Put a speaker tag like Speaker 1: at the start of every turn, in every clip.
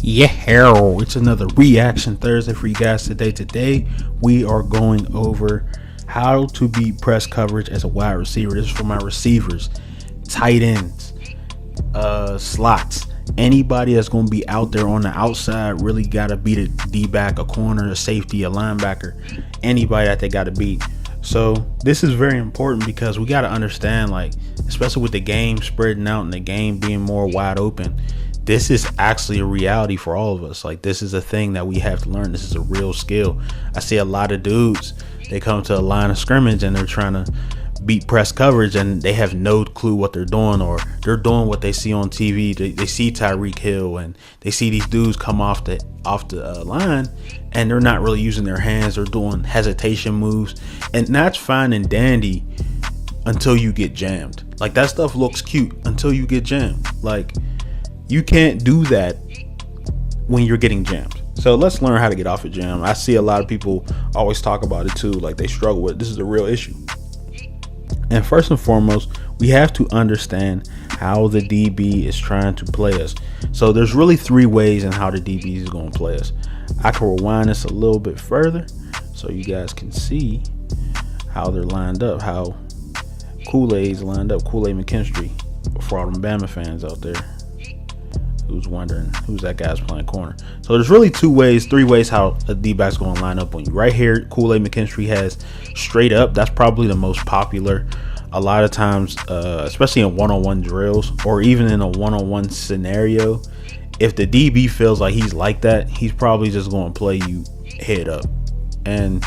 Speaker 1: Yeah, it's another Reaction Thursday for you guys today. Today, we are going over how to beat press coverage as a wide receiver. This is for my receivers, tight ends, slots. Anybody that's going to be out there on the outside really got to beat a D-back, a corner, a safety, a linebacker, anybody that they got to beat. So this is very important because we got to understand, like, especially with the game spreading out and the game being more wide open, this is actually a reality for all of us. Like, this is a thing that we have to learn. This is a real skill. I see a lot of dudes, they come to a line of scrimmage and they're trying to beat press coverage and they have no clue what they're doing, or they're doing what they see on TV. They see Tyreek Hill and they see these dudes come off the line and they're not really using their hands. They're doing hesitation moves, and that's fine and dandy until you get jammed. Like, that stuff looks cute until you get jammed. Like, you can't do that when you're getting jammed. So let's learn how to get off a jam. I see a lot of people always talk about it too, like they struggle with it. This is a real issue. And first and foremost, we have to understand how the DB is trying to play us. So there's really three ways in how the DB is going to play us. I can rewind this a little bit further so you guys can see how they're lined up, how Kool-Aid's lined up, Kool-Aid McKinstry, for all them Bama fans out there who's wondering who's that guy's playing corner. So there's really three ways how a D-back's going to line up on you. Right here, Kool-Aid McKinstry has straight up. That's probably the most popular. A lot of times, especially in one-on-one drills or even in a one-on-one scenario, if the DB feels like he's like that, he's probably just going to play you head up. And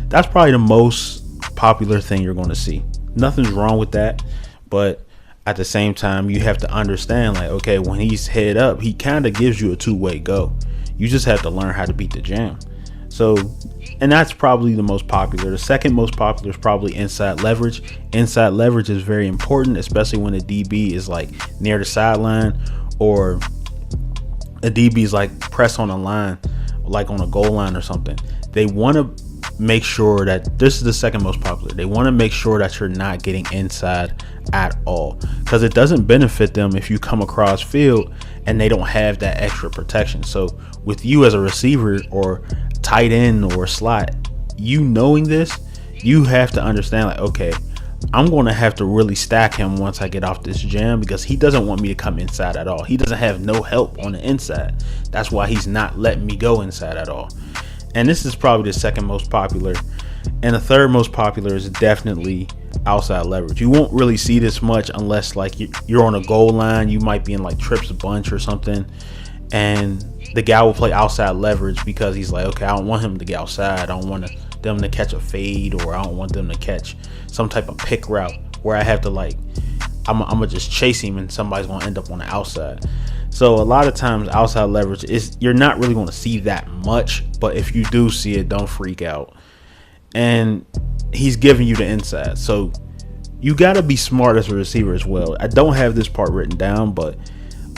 Speaker 1: that's probably the most popular thing you're going to see. Nothing's wrong with that, but at the same time, you have to understand, like, okay, when he's head up, he kind of gives you a two-way go. You just have to learn how to beat the jam. So, and that's probably the most popular. The second most popular is probably inside leverage. Inside leverage is very important, especially when a DB is like near the sideline, or a DB is like press on a line, like on a goal line or something. They want to make sure that this is the second most popular. They want to make sure that you're not getting inside at all, because it doesn't benefit them if you come across field and they don't have that extra protection. So with you as a receiver or tight end or slot, you knowing this, you have to understand, like, okay, I'm going to have to really stack him once I get off this jam, because he doesn't want me to come inside at all. He doesn't have no help on the inside. That's why he's not letting me go inside at all. And this is probably the second most popular. And the third most popular is definitely outside leverage. You won't really see this much unless, like, you're on a goal line. You might be in like trips bunch or something, and the guy will play outside leverage because he's like, okay, I don't want him to get outside. I don't want them to catch a fade, or I don't want them to catch some type of pick route where I have to, like, I'm gonna just chase him and somebody's gonna end up on the outside. So a lot of times outside leverage is, you're not really going to see that much, but if you do see it, don't freak out. And he's giving you the inside, so you got to be smart as a receiver as well. I don't have this part written down, but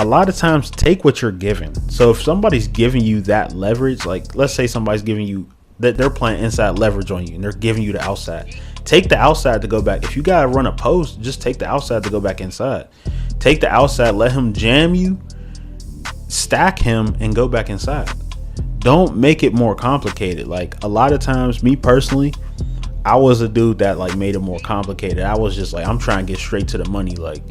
Speaker 1: a lot of times take what you're given. So if somebody's giving you that leverage, like let's say somebody's giving you that, they're playing inside leverage on you and they're giving you the outside, take the outside to go back. If you got to run a post, just take the outside to go back inside. Take the outside, let him jam you, stack him, and go back inside. Don't make it more complicated. Like, a lot of times, me personally, I was a dude that like made it more complicated. I was just like, I'm trying to get straight to the money. Like,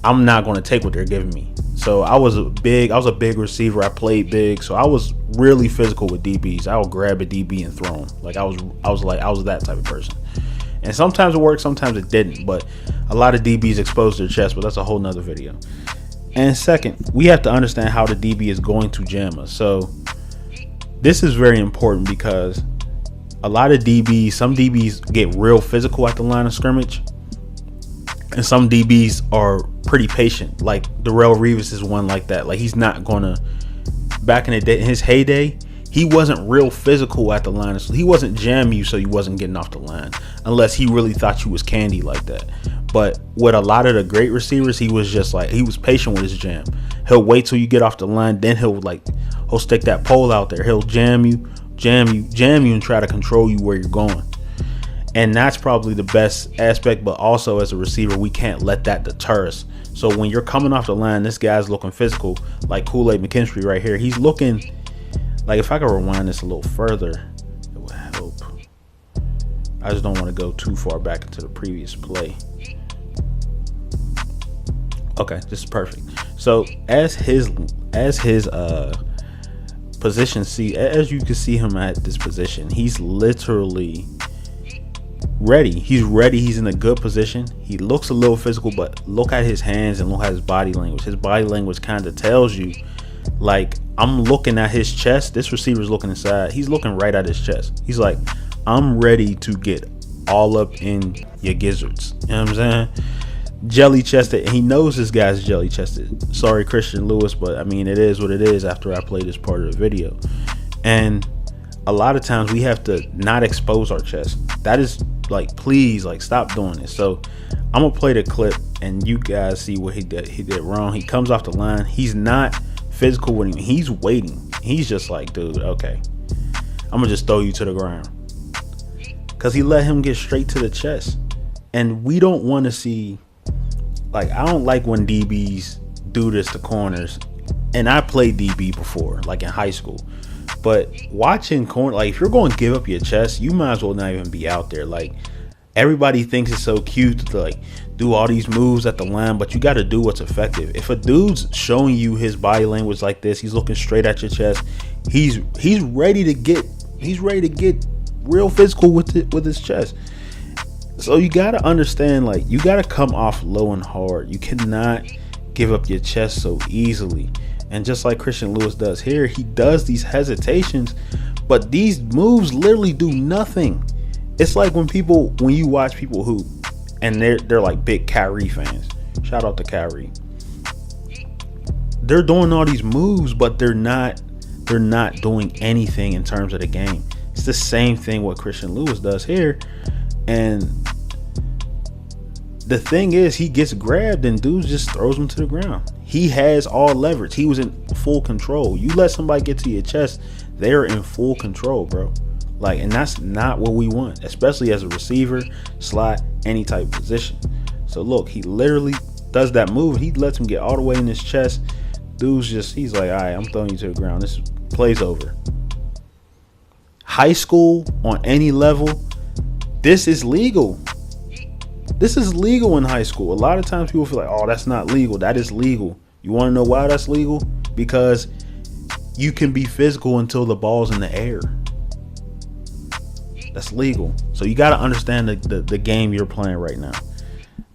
Speaker 1: I'm not going to take what they're giving me. So I was a big receiver. I played big, so I was really physical with DBs. I would grab a DB and throw him. Like, I was that type of person. And sometimes it worked, sometimes it didn't. But a lot of DBs exposed their chest, but that's a whole nother video. And second, we have to understand how the DB is going to jam us. So this is very important because a lot of DBs, some DBs get real physical at the line of scrimmage, and some DBs are pretty patient. Like Darrelle Revis is one like that. Like, he's not gonna, back in the day, in his heyday, he wasn't real physical at the line. He wasn't jamming you so you wasn't getting off the line, unless he really thought you was candy like that. But with a lot of the great receivers, he was just like, he was patient with his jam. He'll wait till you get off the line, then he'll stick that pole out there. He'll jam you, and try to control you where you're going. And that's probably the best aspect. But also, as a receiver, we can't let that deter us. So when you're coming off the line, this guy's looking physical, like Kool-Aid McKinstry right here. He's looking like, if I could rewind this a little further, it would help. I just don't want to go too far back into the previous play. Okay, this is perfect. So as his position, as you can see him at this position, he's literally ready. He's ready. He's in a good position. He looks a little physical, but look at his hands and look at his body language. His body language kind of tells you, like, I'm looking at his chest. This receiver's looking inside. He's looking right at his chest. He's like, I'm ready to get all up in your gizzards. You know what I'm saying? Jelly chested. He knows this guy's jelly chested. Sorry, Christian Lewis, but I mean, it is what it is after I play this part of the video. And a lot of times we have to not expose our chest. That is, like, please, like, stop doing this. So I'm gonna play the clip and you guys see what he did wrong. He comes off the line. He's not physical with him. He's waiting. He's just like, dude, okay, I'm gonna just throw you to the ground, because he let him get straight to the chest. And we don't want to see, like, I don't like when DBs do this to corners. And I played DB before, like in high school. But watching corner, like, if you're going to give up your chest, you might as well not even be out there. Like, everybody thinks it's so cute to, like, do all these moves at the line, but you got to do what's effective. If a dude's showing you his body language like this, he's looking straight at your chest, he's ready to get real physical with his chest. So you got to understand, like, you got to come off low and hard. You cannot give up your chest so easily. And just like Christian Lewis does here, he does these hesitations, but these moves literally do nothing. It's like when you watch people hoop and they're like big Kyrie fans. Shout out to Kyrie. They're doing all these moves, but they're not doing anything in terms of the game. It's the same thing what Christian Lewis does here. And the thing is, he gets grabbed and dudes just throws him to the ground. He has all leverage. He was in full control. You let somebody get to your chest, they're in full control, bro. Like, and that's not what we want, especially as a receiver, slot, any type of position. So look, he literally does that move. He lets him get all the way in his chest. Dude's he's like, all right, I'm throwing you to the ground. This play's over. High school, on any level, this is legal. This is legal in high school. A lot of times people feel like, oh, that's not legal. That is legal. You want to know why that's legal? Because you can be physical until the ball's in the air. That's legal. So you got to understand the game you're playing right now.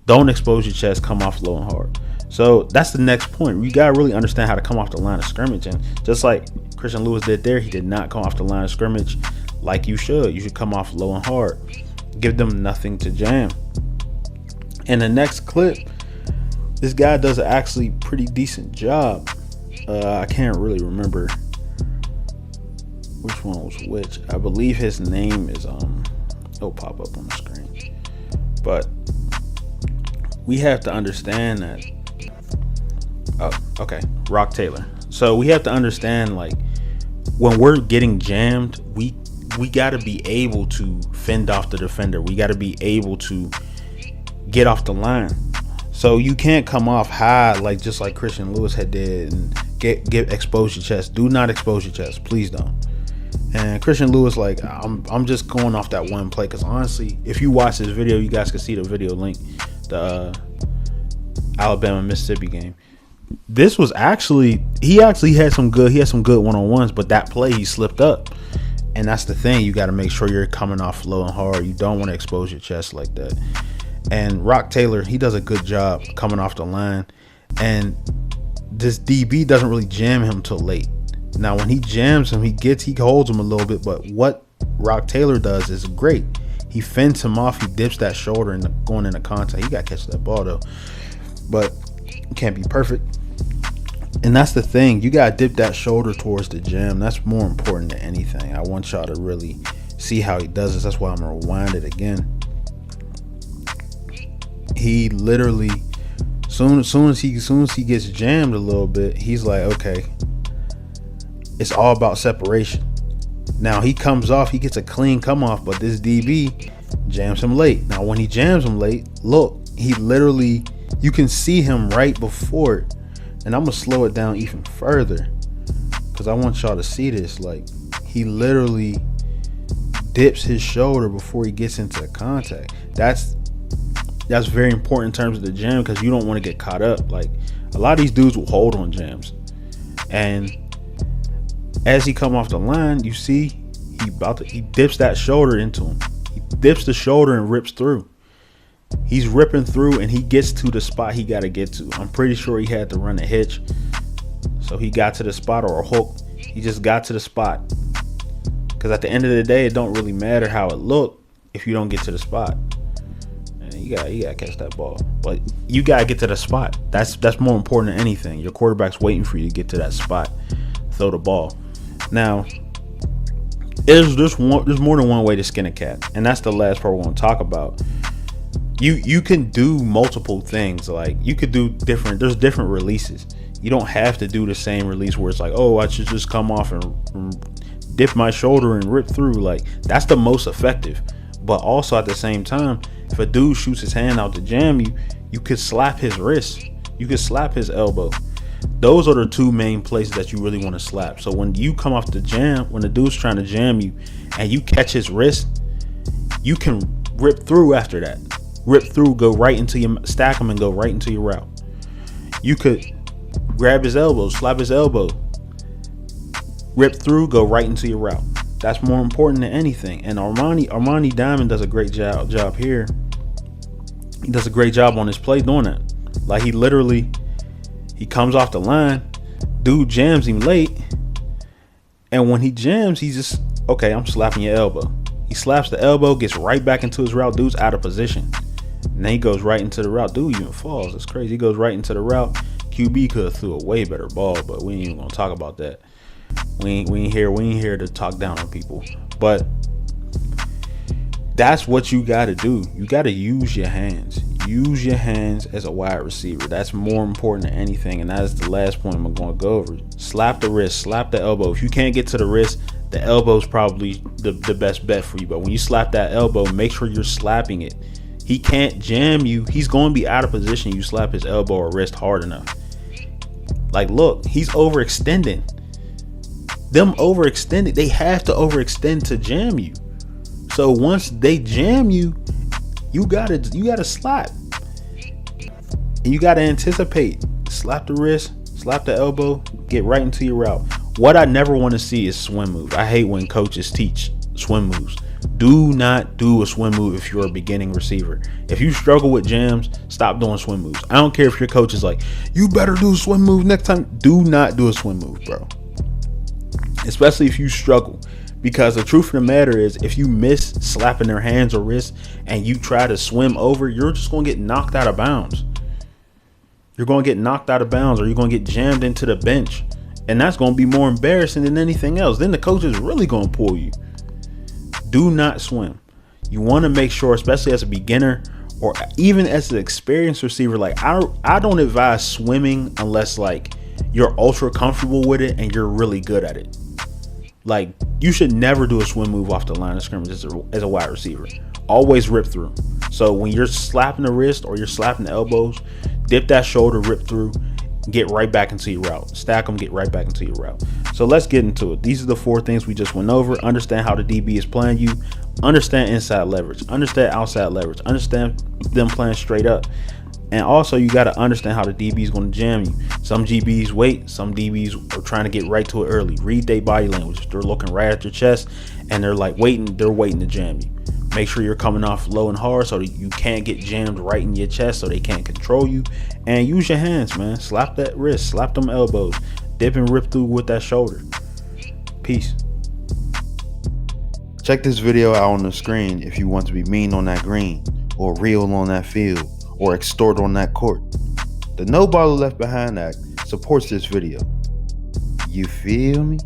Speaker 1: Don't expose your chest. Come off low and hard. So that's the next point. You got to really understand how to come off the line of scrimmage. And just like Christian Lewis did there, he did not come off the line of scrimmage like you should. You should come off low and hard. Give them nothing to jam. In the next clip, this guy does an actually pretty decent job. I can't really remember which one was which. I believe his name is it'll pop up on the screen. But we have to understand that. Oh, okay, Rock Taylor. So we have to understand, like, when we're getting jammed, we got to be able to fend off the defender. We got to be able to get off the line. So you can't come off high like just like Christian Lewis had did and get expose your chest. Do not expose your chest, please don't. And Christian Lewis, like, I'm just going off that one play, because honestly, if you watch this video, you guys can see the video link, the Alabama Mississippi game. This was he had some good one-on-ones, but that play he slipped up. And that's the thing, you got to make sure you're coming off low and hard. You don't want to expose your chest like that. And Rock Taylor, he does a good job coming off the line. And this DB doesn't really jam him till late. Now, when he jams him, he holds him a little bit. But what Rock Taylor does is great. He fends him off. He dips that shoulder and going into contact. He got to catch that ball, though. But it can't be perfect. And that's the thing. You got to dip that shoulder towards the jam. That's more important than anything. I want y'all to really see how he does this. That's why I'm going to rewind it again. He literally, soon as he gets jammed a little bit, he's like, okay, it's all about separation. Now he comes off, he gets a clean come off, but this DB jams him late. Now when he jams him late, look, he literally You can see him right before it. And I'm going to slow it down even further because I want y'all to see this. Like, he literally dips his shoulder before he gets into contact. That's very important in terms of the jam because you don't want to get caught up. Like, a lot of these dudes will hold on jams. And as he come off the line, you see he dips that shoulder into him. He dips the shoulder and rips through. He's ripping through and he gets to the spot he got to get to. I'm pretty sure he had to run a hitch. So he got to the spot, or a hook. He just got to the spot. Because at the end of the day, it don't really matter how it looked if you don't get to the spot. And you gotta catch that ball. But you gotta get to the spot. That's more important than anything. Your quarterback's waiting for you to get to that spot. Throw the ball. Now, there's more than one way to skin a cat. And that's the last part we're going to talk about. You can do multiple things. Like, you could do there's different releases. You don't have to do the same release where it's like, oh, I should just come off and dip my shoulder and rip through. Like, that's the most effective. But also at the same time, if a dude shoots his hand out to jam you, you could slap his wrist. You could slap his elbow. Those are the two main places that you really want to slap. So when you come off the jam, when the dude's trying to jam you and you catch his wrist, you can rip through after that. Rip through, go right into your stack him and go right into your route. You could grab his elbow, slap his elbow, rip through, go right into your route. That's more important than anything. And Armani Diamond does a great job here. He does a great job on his play doing that. Like, he comes off the line, dude jams him late, and when he jams, he's just, okay, I'm slapping your elbow. He slaps the elbow, gets right back into his route. Dude's out of position. And then he goes right into the route. Dude even falls. It's crazy. He goes right into the route. QB could have threw a way better ball, but we ain't even gonna talk about that. We ain't here to talk down on people. But that's what you gotta do. You gotta use your hands. Use your hands as a wide receiver. That's more important than anything. And that is the last point I'm gonna go over. Slap the wrist, slap the elbow. If you can't get to the wrist, the elbow's probably the best bet for you. But when you slap that elbow, make sure you're slapping it. He can't jam you. He's going to be out of position. You slap his elbow or wrist hard enough. Like, look, he's overextending. Them overextended. They have to overextend to jam you. So once they jam you, you gotta slap. And you gotta anticipate. Slap the wrist, slap the elbow, get right into your route. What I never want to see is swim moves. I hate when coaches teach swim moves. Do not do a swim move if you're a beginning receiver. If you struggle with jams, stop doing swim moves. I don't care if your coach is like, you better do a swim move next time. Do not do a swim move, bro. Especially if you struggle. Because the truth of the matter is, if you miss slapping their hands or wrists and you try to swim over, you're just going to get knocked out of bounds. You're going to get knocked out of bounds, or you're going to get jammed into the bench. And that's going to be more embarrassing than anything else. Then the coach is really going to pull you. Do not swim. You want to make sure, especially as a beginner or even as an experienced receiver, like I don't advise swimming unless like you're ultra comfortable with it and you're really good at it. Like, you should never do a swim move off the line of scrimmage as a wide receiver. Always rip through. So when you're slapping the wrist or you're slapping the elbows, dip that shoulder, rip through, get right back into your route. Stack them, get right back into your route. So let's get into it. These are the 4 things we just went over. Understand how the DB is playing you. Understand inside leverage. Understand outside leverage. Understand them playing straight up. And also, you got to understand how the DB is going to jam you. Some DBs wait. Some DBs are trying to get right to it early. Read their body language. They're looking right at your chest, and they're like waiting. They're waiting to jam you. Make sure you're coming off low and hard so that you can't get jammed right in your chest so they can't control you. And use your hands, man. Slap that wrist. Slap them elbows. Dip and rip through with that shoulder. Peace. Check this video out on the screen if you want to be mean on that green, or real on that field, or extort on that court. The No Baller Left Behind Act supports this video. You feel me?